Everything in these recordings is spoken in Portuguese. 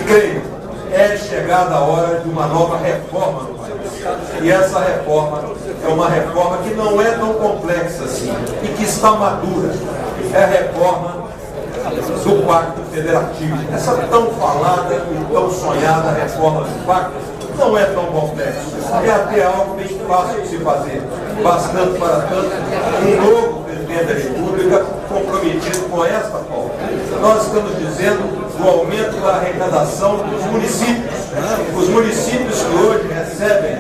creio, é chegada a hora de uma nova reforma no país. E essa reforma é uma reforma que não é tão complexa assim e que está madura. É a reforma do Pacto Federativo. Essa tão falada e tão sonhada reforma do Pacto não é tão complexo. É até algo bem fácil de se fazer. Bastante para tanto, um novo presidente da República comprometido com esta pauta. Nós estamos dizendo do aumento da arrecadação dos municípios. Os municípios que hoje recebem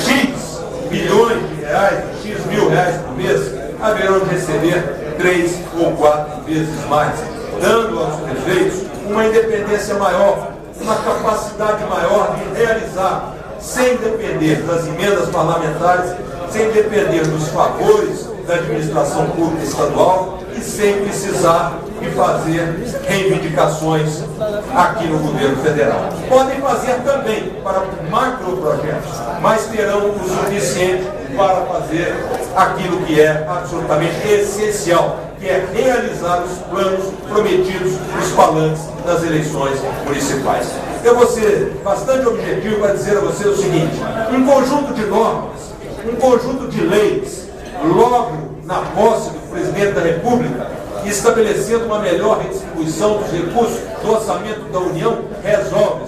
X milhões de reais, X mil reais por mês, haverão de receber 3 ou 4 vezes mais, dando aos prefeitos uma independência maior, uma capacidade maior de realizar, sem depender das emendas parlamentares, sem depender dos favores da administração pública estadual e sem precisar de fazer reivindicações aqui no governo federal. Podem fazer também para macroprojetos, mas terão o suficiente para fazer aquilo que é absolutamente essencial, que é realizar os planos prometidos nos palanques das eleições municipais. Eu vou ser bastante objetivo para dizer a você o seguinte: um conjunto de normas, um conjunto de leis, logo na posse do presidente da República, estabelecendo uma melhor redistribuição dos recursos do orçamento da União, resolve